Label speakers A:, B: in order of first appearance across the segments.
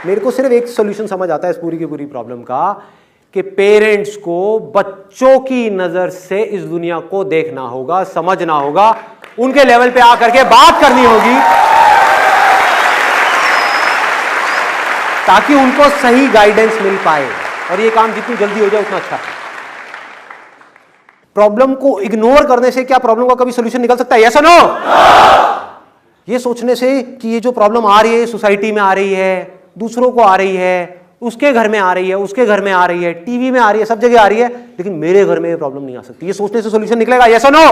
A: मेरे को सिर्फ एक सॉल्यूशन समझ आता है इस पूरी की पूरी प्रॉब्लम का, कि पेरेंट्स को बच्चों की नजर से इस दुनिया को देखना होगा, समझना होगा, उनके लेवल पे आकर के बात करनी होगी, ताकि उनको सही गाइडेंस मिल पाए। और ये काम जितनी जल्दी हो जाए उतना अच्छा है। प्रॉब्लम को इग्नोर करने से क्या प्रॉब्लम का कभी सॉल्यूशन निकल सकता है? यस और नो? ये सोचने से कि ये जो प्रॉब्लम आ रही है सोसाइटी में आ रही है, दूसरों को आ रही है, उसके घर में आ रही है, उसके घर में आ रही है, टीवी में आ रही है, सब जगह आ रही है, लेकिन मेरे घर में ये प्रॉब्लम नहीं आ सकती, ये सोचने से सॉल्यूशन निकलेगा? यस और नो?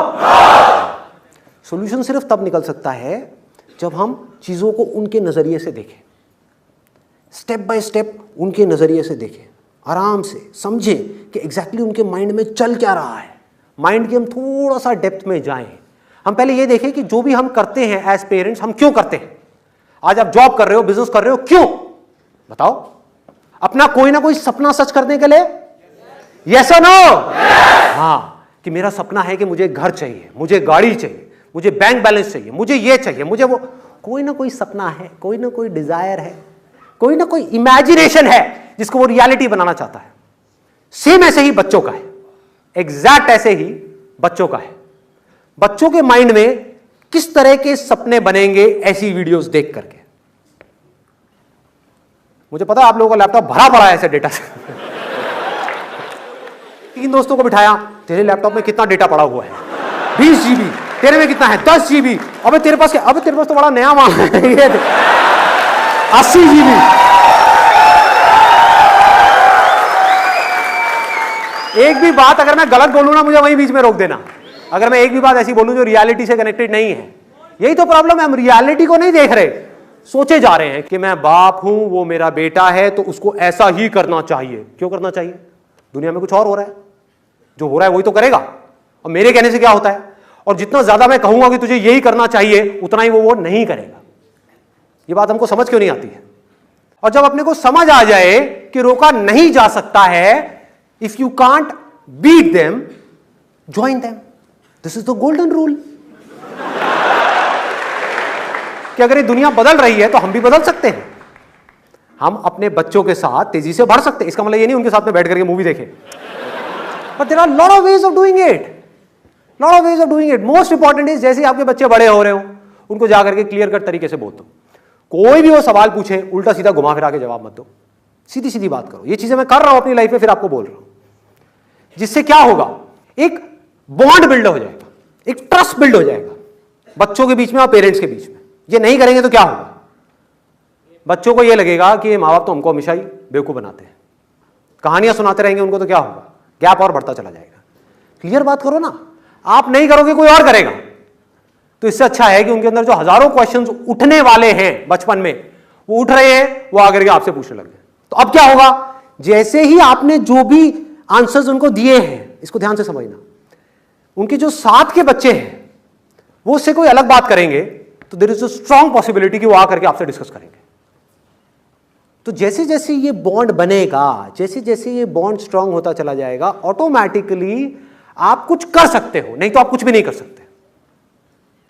A: सॉल्यूशन सिर्फ तब निकल सकता है जब हम चीजों को उनके नजरिए से देखें, स्टेप बाय स्टेप उनके नजरिए से देखें, आराम से समझें कि एग्जैक्टली उनके माइंड में चल क्या रहा है। माइंड की हम थोड़ा सा डेप्थ में जाएं। हम पहले ये देखें कि जो भी हम करते हैं एज पेरेंट्स, हम क्यों करते हैं। आज आप जॉब कर रहे हो, बिजनेस कर रहे हो, क्यों? बताओ। अपना कोई ना कोई सपना सच करने के लिए? यस और नो? हाँ, कि मेरा सपना है कि मुझे घर चाहिए, मुझे गाड़ी चाहिए, मुझे बैंक बैलेंस चाहिए, मुझे ये चाहिए, मुझे वो। कोई ना कोई सपना है, कोई ना कोई डिजायर है, कोई ना कोई इमेजिनेशन है जिसको वो रियलिटी बनाना चाहता है। सेम ऐसे ही बच्चों का है, एग्जैक्ट ऐसे ही बच्चों का है। बच्चों के माइंड में किस तरह के सपने बनेंगे ऐसी वीडियोस देख करके। मुझे पता है आप लोगों का लैपटॉप भरा पड़ा है ऐसे डेटा से। 3 दोस्तों को बिठाया, तेरे लैपटॉप में कितना डेटा पड़ा हुआ है? 20 GB। तेरे में कितना है? 10 GB। अबे तेरे पास क्या? अबे तेरे पास तो बड़ा नया माल है। 80 GB। एक भी बात अगर मैं गलत बोलूं ना, मुझे वहीं बीच में रोक देना। अगर मैं एक भी बात ऐसी बोलूं जो रियलिटी से कनेक्टेड नहीं है। यही तो प्रॉब्लम है, हम रियलिटी को नहीं देख रहे, सोचे जा रहे हैं कि मैं बाप हूं, वो मेरा बेटा है, तो उसको ऐसा ही करना चाहिए। क्यों करना चाहिए? दुनिया में कुछ और हो रहा है, जो हो रहा है वही तो करेगा। और मेरे कहने से क्या होता है? और जितना ज्यादा मैं कहूंगा कि तुझे यही करना चाहिए, उतना ही वो नहीं करेगा। ये बात हमको समझ क्यों नहीं आती है? और जब अपने को समझ आ जाए कि रोका नहीं जा सकता है, if you can't beat them, join them. This is the golden rule. कि अगर ये दुनिया बदल रही है तो हम भी बदल सकते हैं। हम अपने बच्चों के साथ तेजी से बढ़ सकते हैं। इसका मतलब ये नहीं उनके साथ में बैठ करके मूवी देखें, but there are lot of ways of doing it, lot of ways of doing it. Most important is, जैसे आपके बच्चे बड़े हो रहे हो, उनको जाकर के क्लियर कट तरीके से बोल दो। कोई भी वो सवाल पूछे, उल्टा सीधा घुमा फिरा के जवाब मत दो, सीधी सीधी बात करो। ये चीजें मैं कर रहा हूं अपनी लाइफ में, फिर आपको बोल रहा हूं। जिससे क्या होगा? एक बॉन्ड बिल्ड हो जाएगा, एक ट्रस्ट बिल्ड हो जाएगा बच्चों के बीच में और पेरेंट्स के बीच में। ये नहीं करेंगे तो क्या होगा? बच्चों को ये लगेगा कि माँ बाप तो हमको हमेशा ही बेवकूफ बनाते हैं, कहानियां सुनाते रहेंगे उनको, तो क्या होगा? गैप और बढ़ता चला जाएगा। क्लियर बात करो ना। आप नहीं करोगे, कोई और करेगा। तो इससे अच्छा है कि उनके अंदर जो हजारों क्वेश्चंस उठने वाले हैं बचपन में, वो उठ रहे हैं, वो आकर के आपसे पूछने लग गए। तो अब क्या होगा? जैसे ही आपने जो भी आंसर्स उनको दिए हैं, इसको ध्यान से समझना, उनके जो साथ के बच्चे हैं वो उससे कोई अलग बात करेंगे, तो there is a strong possibility कि वो आकर के आपसे डिस्कस करेंगे। तो जैसे जैसे ये बॉन्ड बनेगा, जैसे जैसे ये बॉन्ड स्ट्रांग होता चला जाएगा, ऑटोमेटिकली आप कुछ कर सकते हो, नहीं तो आप कुछ भी नहीं कर सकते।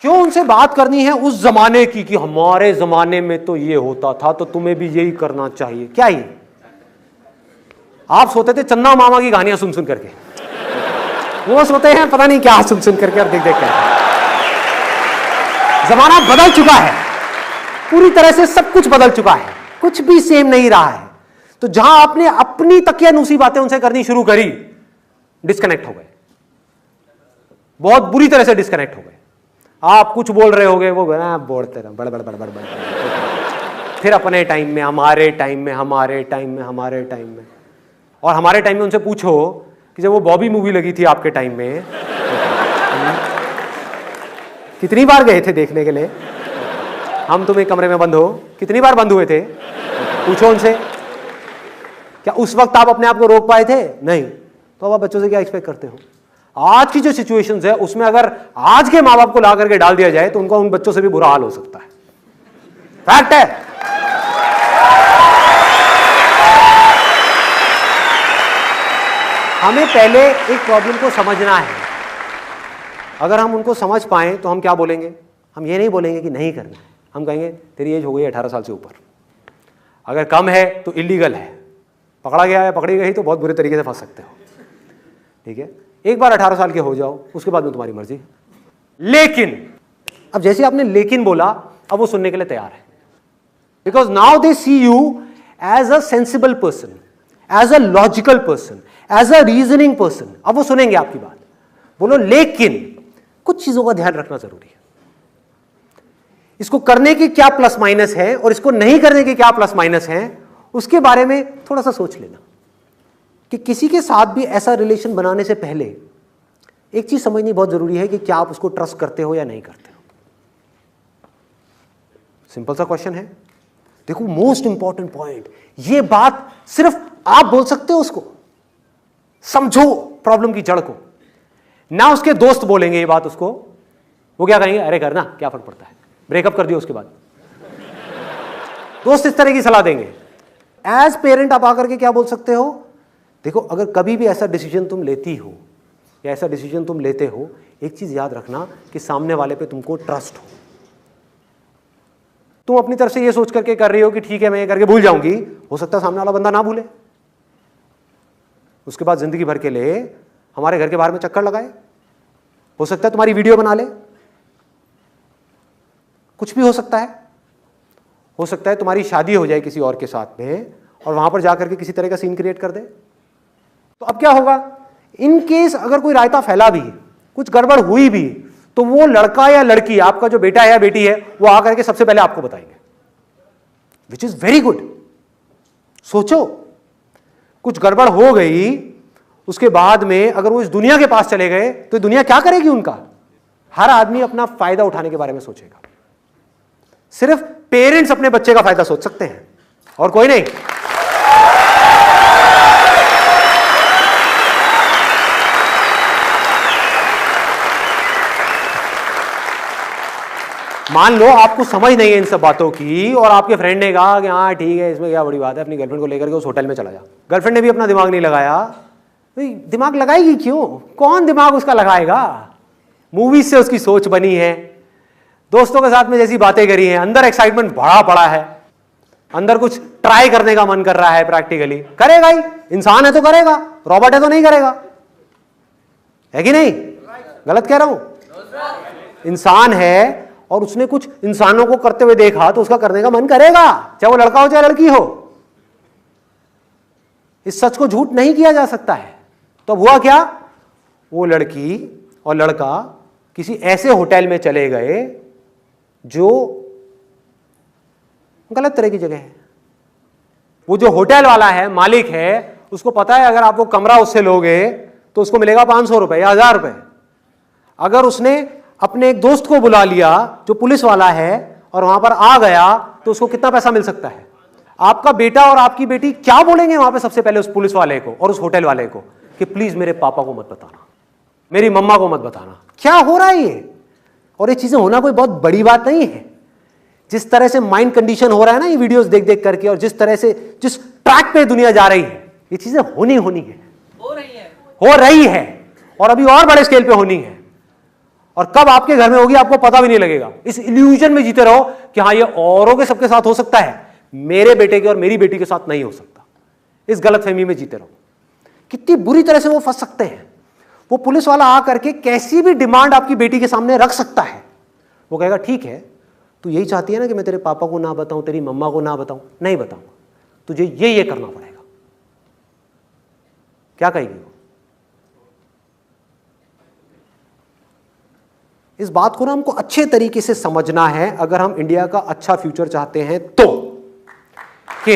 A: क्यों उनसे बात करनी है उस जमाने की कि हमारे जमाने में तो ये होता था, तो तुम्हें भी यही करना चाहिए? क्या ये आप सोते थे चन्ना मामा की कहानियां सुन सुन करके, वो सोते हैं पता नहीं क्या सुन सुन करके और देख देख कर। जमाना बदल चुका है, पूरी तरह से सब कुछ बदल चुका है, कुछ भी सेम नहीं रहा है। तो जहां आपने अपनी तकियानूसी बातें उनसे करनी शुरू करी, डिस्कनेक्ट हो गए, बहुत बुरी तरह से डिस्कनेक्ट हो गए। आप कुछ बोल रहे होगे, वो बोलते रहे बड़ बड़ बड़ बड़ बड़, फिर अपने टाइम में, हमारे टाइम में, हमारे टाइम में, हमारे टाइम में। और हमारे टाइम में उनसे पूछो कि जब वो बॉबी मूवी लगी थी आपके टाइम में, कितनी बार गए थे देखने के लिए? हम तुम एक कमरे में बंद हो, कितनी बार बंद हुए थे? पूछो उनसे। क्या उस वक्त आप अपने आप को रोक पाए थे? नहीं। तो अब आप बच्चों से क्या एक्सपेक्ट करते हो? आज की जो सिचुएशंस है उसमें अगर आज के माँ बाप को ला करके डाल दिया जाए तो उनका उन बच्चों से भी बुरा हाल हो सकता है। फैक्ट है। हमें पहले एक प्रॉब्लम को समझना है। अगर हम उनको समझ पाएं तो हम क्या बोलेंगे? हम ये नहीं बोलेंगे कि नहीं करना है, हम कहेंगे तेरी एज हो गई 18 साल से ऊपर, अगर कम है तो इलीगल है, पकड़ा गया है, पकड़ी गई तो बहुत बुरे तरीके से फंस सकते हो, ठीक है। एक बार 18 साल के हो जाओ, उसके बाद में तुम्हारी मर्जी। लेकिन अब जैसे आपने लेकिन बोला, अब वो सुनने के लिए तैयार है, because now they see you as a sensible person, as a logical person, as a reasoning person. अब वो सुनेंगे आपकी बात। बोलो लेकिन कुछ चीजों का ध्यान रखना जरूरी है, इसको करने के क्या प्लस माइनस है और इसको नहीं करने के क्या प्लस माइनस है, उसके बारे में थोड़ा सा सोच लेना कि किसी के साथ भी ऐसा रिलेशन बनाने से पहले एक चीज समझनी बहुत जरूरी है कि क्या आप उसको ट्रस्ट करते हो या नहीं करते हो। सिंपल सा क्वेश्चन है। देखो मोस्ट इंपॉर्टेंट पॉइंट, ये बात सिर्फ आप बोल सकते हो उसको, समझो प्रॉब्लम की जड़ को, ना उसके दोस्त बोलेंगे ये बात उसको। वो क्या कहेंगे, अरे करना क्या फर्क पड़ता है, ब्रेकअप कर दियो उसके बाद। दोस्त इस तरह की सलाह देंगे। एज पेरेंट आप आकर के क्या बोल सकते हो, देखो अगर कभी भी ऐसा डिसीजन तुम लेती हो या ऐसा डिसीजन तुम लेते हो, एक चीज याद रखना कि सामने वाले पे तुमको ट्रस्ट हो। तुम अपनी तरफ से ये सोच करके कर रही हो कि ठीक है मैं ये करके भूल जाऊंगी, हो सकता है सामने वाला बंदा ना भूले, उसके बाद जिंदगी भर के लिए हमारे घर के बाहर में चक्कर लगाए, हो सकता है तुम्हारी वीडियो बना ले, कुछ भी हो सकता है तुम्हारी शादी हो जाए किसी और के साथ में और वहां पर जाकर के किसी तरह का सीन क्रिएट कर दे। तो अब क्या होगा, इन केस अगर कोई रायता फैला भी, कुछ गड़बड़ हुई भी, तो वो लड़का या लड़की, आपका जो बेटा है या बेटी है, वो आकर के सबसे पहले आपको बताएंगे, विच इज वेरी गुड। सोचो कुछ गड़बड़ हो गई, उसके बाद में अगर वो इस दुनिया के पास चले गए तो दुनिया क्या करेगी उनका। हर आदमी अपना फायदा उठाने के बारे में सोचेगा। सिर्फ पेरेंट्स अपने बच्चे का फायदा सोच सकते हैं और कोई नहीं। मान लो आपको समझ नहीं है इन सब बातों की और आपके फ्रेंड ने कहा कि हाँ ठीक है, इसमें क्या बड़ी बात है, अपनी गर्लफ्रेंड को लेकर के उस होटल में चला जा। गर्लफ्रेंड ने भी अपना दिमाग नहीं लगाया, दिमाग लगाएगी क्यों, कौन दिमाग उसका लगाएगा। मूवीज से उसकी सोच बनी है, दोस्तों के साथ में जैसी बातें करी हैं, अंदर एक्साइटमेंट भरा पड़ा है, अंदर कुछ ट्राई करने का मन कर रहा है, प्रैक्टिकली करेगा ही, इंसान है तो करेगा, रॉबोट है तो नहीं करेगा, है कि नहीं। गलत कह रहा हूं, इंसान है और उसने कुछ इंसानों को करते हुए देखा तो उसका करने का मन करेगा, चाहे वो लड़का हो चाहे लड़की हो। इस सच को झूठ नहीं किया जा सकता है। तो हुआ क्या, वो लड़की और लड़का किसी ऐसे होटल में चले गए जो गलत तरह की जगह है। वो जो होटल वाला है, मालिक है, उसको पता है अगर आप वो कमरा उससे लोगे तो उसको मिलेगा 500 रुपए या 1000 रुपए। अगर उसने अपने एक दोस्त को बुला लिया जो पुलिस वाला है और वहां पर आ गया तो उसको कितना पैसा मिल सकता है। आपका बेटा और आपकी बेटी क्या बोलेंगे वहां पे सबसे पहले उस पुलिस वाले को और उस होटल वाले को कि प्लीज मेरे पापा को मत बताना, मेरी मम्मा को मत बताना। क्या हो रहा है ये, और ये चीजें होना कोई बहुत बड़ी बात नहीं है। जिस तरह से माइंड कंडीशन हो रहा है ना ये वीडियोस देख देख करके, और जिस तरह से जिस ट्रैक पे दुनिया जा रही है, ये चीजें होनी है, हो रही है और अभी और बड़े स्केल पे होनी है। और कब आपके घर में होगी आपको पता भी नहीं लगेगा। इस इल्यूजन में जीते रहो कि हाँ ये औरों के सबके साथ हो सकता है, मेरे बेटे के और मेरी बेटी के साथ नहीं हो सकता। इस गलतफहमी में जीते रहो। कितनी बुरी तरह से वो फंस सकते हैं। वो पुलिस वाला आकर के कैसी भी डिमांड आपकी बेटी के सामने रख सकता है। वो कहेगा ठीक है, तू यही चाहती है ना कि मैं तेरे पापा को ना बताऊं, तेरी मम्मा को ना बताऊं, नहीं बताऊंगा, तुझे ये करना पड़ेगा। क्या कहेगी वो? इस बात को ना हमको अच्छे तरीके से समझना है अगर हम इंडिया का अच्छा फ्यूचर चाहते हैं तो, कि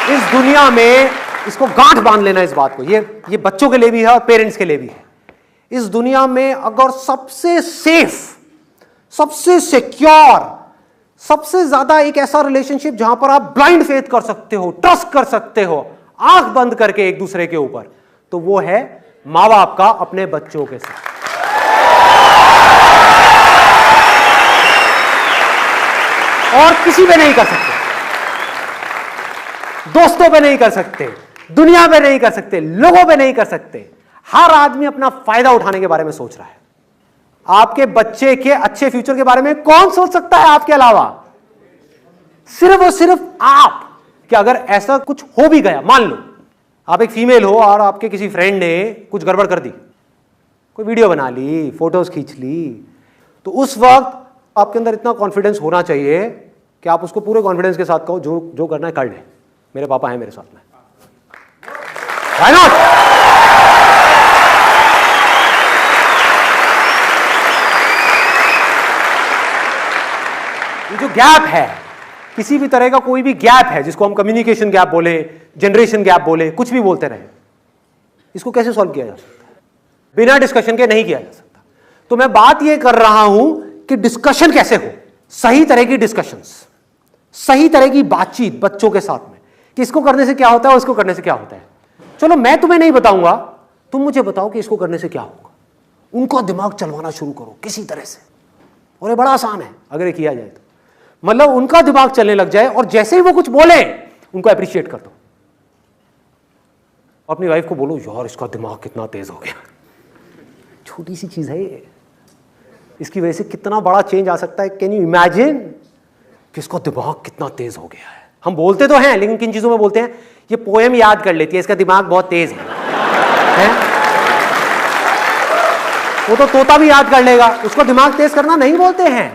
A: इस दुनिया में, इसको गांठ बांध लेना इस बात को, ये बच्चों के लिए भी है और पेरेंट्स के लिए भी है। इस दुनिया में अगर सबसे सेफ, सबसे सिक्योर, सबसे ज्यादा एक ऐसा रिलेशनशिप जहां पर आप ब्लाइंड फेथ कर सकते हो, ट्रस्ट कर सकते हो आंख बंद करके एक दूसरे के ऊपर, तो वो है मां बाप का अपने बच्चों के साथ। और किसी पे नहीं कर सकते, दोस्तों पे नहीं कर सकते, दुनिया पे नहीं कर सकते, लोगों पे नहीं कर सकते। हर आदमी अपना फायदा उठाने के बारे में सोच रहा है। आपके बच्चे के अच्छे फ्यूचर के बारे में कौन सोच सकता है आपके अलावा? सिर्फ और सिर्फ आप। कि अगर ऐसा कुछ हो भी गया, मान लो आप एक फीमेल हो और आपके किसी फ्रेंड ने कुछ गड़बड़ कर दी, कोई वीडियो बना ली, फोटोज खींच ली, तो उस वक्त आपके अंदर इतना कॉन्फिडेंस होना चाहिए कि आप उसको पूरे कॉन्फिडेंस के साथ कहो जो जो करना है कर ले, मेरे पापा हैं मेरे साथ में। Why not? ये जो गैप है, किसी भी तरह का कोई भी गैप है, जिसको हम कम्युनिकेशन गैप बोले, जनरेशन गैप बोले, कुछ भी बोलते रहे, इसको कैसे सॉल्व किया जा सकता है? बिना डिस्कशन के नहीं किया जा सकता। तो मैं बात ये कर रहा हूं कि डिस्कशन कैसे हो, सही तरह की डिस्कशंस, सही तरह की बातचीत बच्चों के साथ में, कि इसको करने से क्या होता है, उसको करने से क्या होता है। चलो मैं तुम्हें नहीं बताऊंगा, तुम मुझे बताओ कि इसको करने से क्या होगा। उनका दिमाग चलवाना शुरू करो किसी तरह से, और ये बड़ा आसान है अगर ये किया जाए तो। मतलब उनका दिमाग चलने लग जाए और जैसे ही वो कुछ बोले उनको अप्रिशिएट कर दो। अपनी वाइफ को बोलो, यार इसका दिमाग कितना तेज हो गया। छोटी सी चीज है ये, इसकी वजह से कितना बड़ा चेंज आ सकता है। कैन यू इमेजिन कि इसका दिमाग कितना तेज हो गया है। हम बोलते तो हैं, लेकिन किन चीजों में बोलते हैं? ये पोएम याद कर लेती है, इसका दिमाग बहुत तेज है? वो तो तोता भी याद कर लेगा, उसको दिमाग तेज करना नहीं बोलते हैं।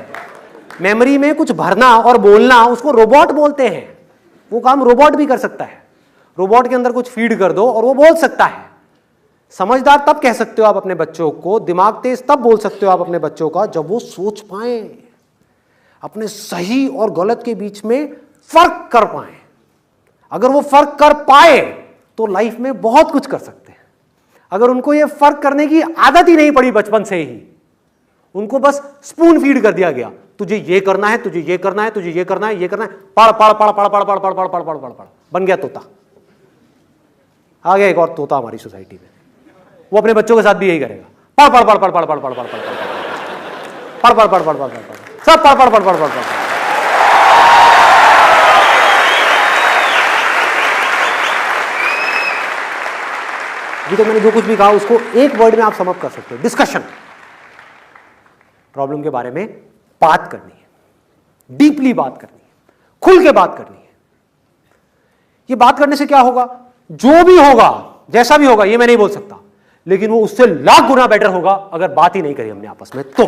A: मेमोरी में कुछ भरना और बोलना, उसको रोबोट बोलते हैं। वो काम रोबोट भी कर सकता है। रोबोट के अंदर कुछ फीड कर दो और वो बोल सकता है। समझदार तब कह सकते हो आप अपने बच्चों को, दिमाग तेज तब बोल सकते हो आप अपने बच्चों का जब वो सोच पाए, अपने सही और गलत के बीच में फर्क कर पाए। अगर वो फर्क कर पाए तो लाइफ में बहुत कुछ कर सकते हैं। अगर उनको ये फर्क करने की आदत ही नहीं पड़ी बचपन से ही, उनको बस स्पून फीड कर दिया गया, तुझे ये करना है, तुझे ये करना है, तुझे ये करना है, ये करना है, पढ़ पढ़ पढ़ पढ़ पढ़ पढ़ पढ़ पढ़ पढ़ पढ़ पढ़ पढ़, बन गया तोता। आ गया एक और तोता हमारी सोसाइटी में, वो अपने बच्चों के साथ भी यही करेगा। पढ़ पढ़ पढ़ पढ़ पढ़ पढ़ पढ़ पढ़ पढ़ पढ़ पढ़ पढ़ पढ़ पढ़ पढ़ सब पढ़ पढ़ पढ़ पढ़ पढ़ पढ़। अभी तो मैंने जो कुछ भी कहा उसको एक वर्ड में आप समअप कर सकते हो, डिस्कशन। प्रॉब्लम के बारे में बात करनी है, डीपली बात करनी है, खुल के बात करनी है। ये बात करने से क्या होगा? जो भी होगा, जैसा भी होगा, ये मैं नहीं बोल सकता, लेकिन वो उससे लाख गुना बेटर होगा अगर बात ही नहीं करी हमने आपस में तो।